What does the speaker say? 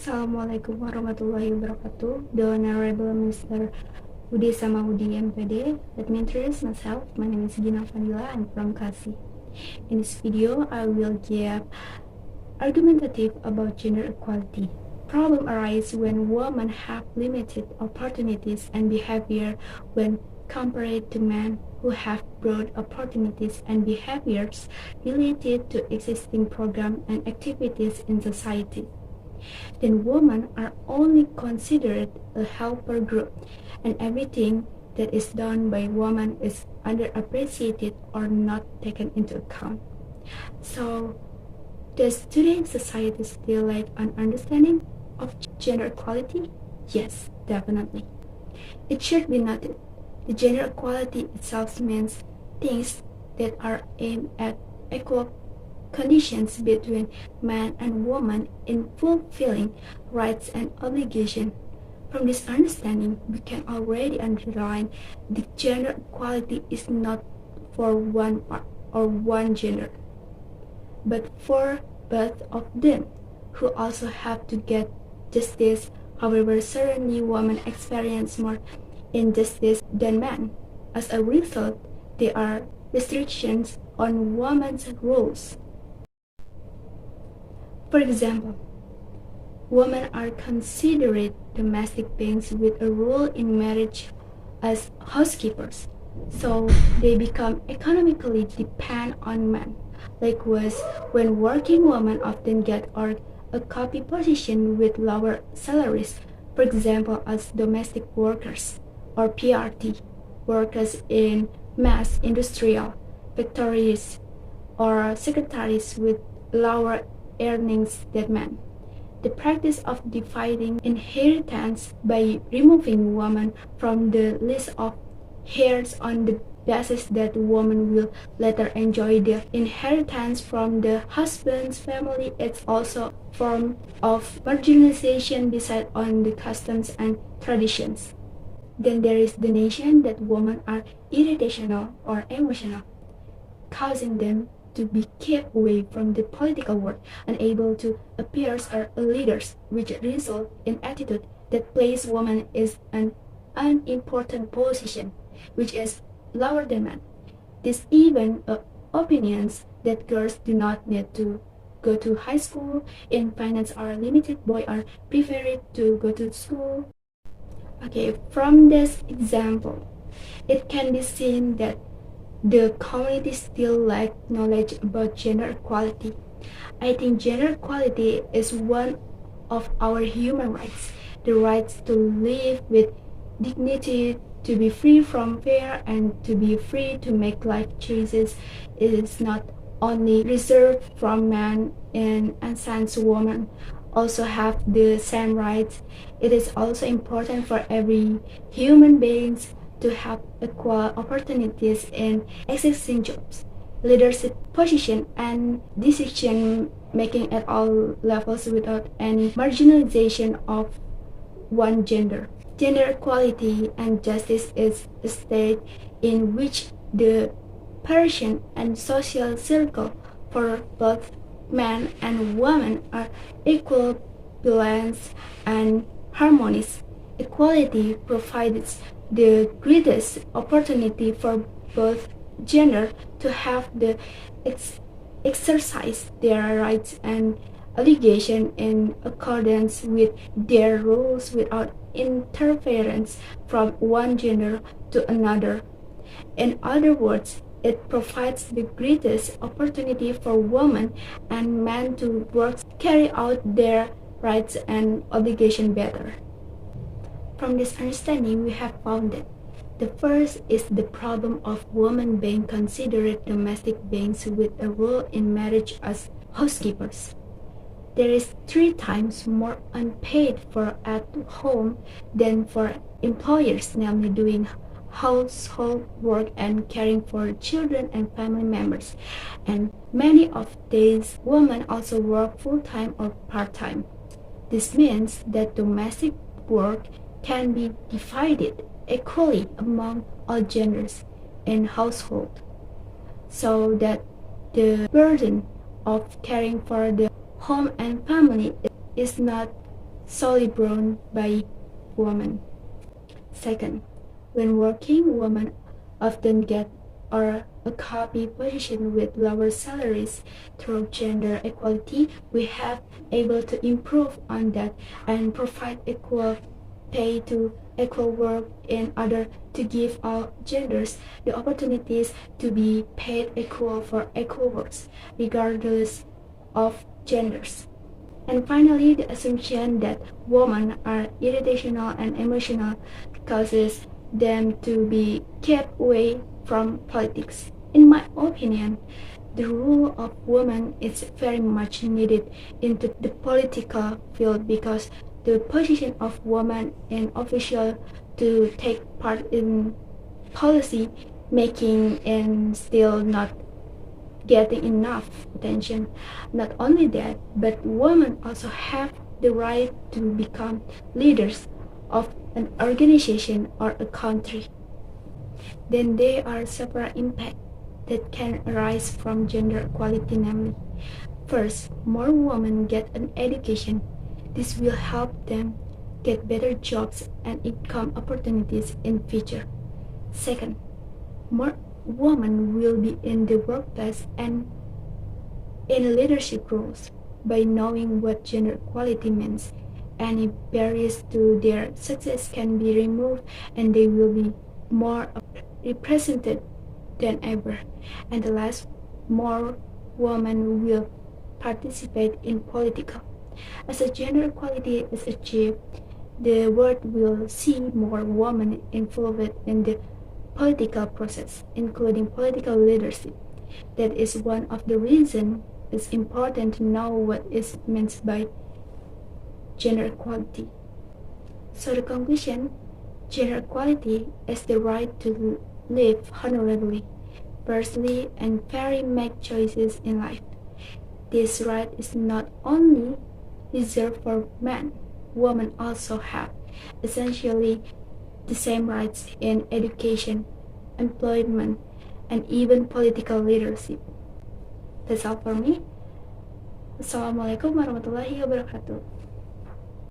Assalamualaikum warahmatullahi wabarakatuh. The Honorable Mr. Budi Samahudi MPD. Let me introduce myself. My name is Ghina Fadhila. I'm from Kasi. In this video, I will give argumentative about gender equality. Problem arise when women have limited opportunities and behavior when compared to men who have broad opportunities and behaviors related to existing programs and activities in society. Then women are only considered a helper group, and everything that is done by women is underappreciated or not taken into account. So, does today's society still lack an understanding of gender equality? Yes, definitely. It should be noted. The gender equality itself means things that are aimed at equal conditions between man and woman in fulfilling rights and obligations. From this understanding, we can already underline the gender equality is not for one part or one gender, but for both of them, who also have to get justice. However, certainly women experience more injustice than men. As a result, there are restrictions on women's roles. For example, women are considered domestic beings with a role in marriage as housekeepers, so they become economically dependent on men. Likewise, when working women often get a copy position with lower salaries, for example as domestic workers or PRT, workers in mass industrial factories, or secretaries with lower earnings than men. The practice of dividing inheritance by removing women from the list of heirs on the basis that women will later enjoy the inheritance from the husband's family is also a form of marginalization based on the customs and traditions. Then there is the notion that women are irrational or emotional, causing them to be kept away from the political world, unable to appear as leaders, which result in attitude that place women in an unimportant position, which is lower than men. This even opinions that girls do not need to go to high school, in finance are limited, boys are preferred to go to school. Okay, from this example, it can be seen that the community still lack knowledge about gender equality. I think gender equality is one of our human rights, the rights to live with dignity, to be free from fear, and to be free to make life choices. It is not only reserved for men, and since women also have the same rights, it is also important for every human being to have equal opportunities in existing jobs, leadership position, and decision making at all levels without any marginalization of one gender. Gender equality and justice is a state in which the person and social circle for both men and women are equal, balanced, and harmonious. Equality provides the greatest opportunity for both gender to have the exercise their rights and obligation in accordance with their roles without interference from one gender to another. In other words, it provides the greatest opportunity for women and men to work, carry out their rights and obligations better. From this understanding, we have found that the first is the problem of women being considered domestic beings with a role in marriage as housekeepers. There is 3 times more unpaid for at home than for employers, namely doing household work and caring for children and family members. And many of these women also work full-time or part-time. This means that domestic work can be divided equally among all genders in household, so that the burden of caring for the home and family is not solely borne by women. Second, when working, women often get or a copy position with lower salaries. Through gender equality, we have able to improve on that and provide equal pay to equal work in order to give all genders the opportunities to be paid equal for equal works, regardless of genders. And finally, the assumption that women are irrational and emotional causes them to be kept away from politics. In my opinion, the role of women is very much needed into the political field because the position of women in official to take part in policy making and still not getting enough attention. Not only that, but women also have the right to become leaders of an organization or a country. Then there are several impacts that can arise from gender equality, namely, first, more women get an education. This will help them get better jobs and income opportunities in future. Second, more women will be in the workplace and in leadership roles. By knowing what gender equality means, any barriers to their success can be removed and they will be more represented than ever. And the last, more women will participate in political. As a gender equality is achieved, the world will see more women involved in the political process, including political leadership. That is one of the reasons it's important to know what is meant by gender equality. So the conclusion, gender equality is the right to live honorably, personally, and fairly make choices in life. This right is not only reserved for men, women also have essentially the same rights in education, employment, and even political leadership. That's all for me. Assalamualaikum warahmatullahi wabarakatuh.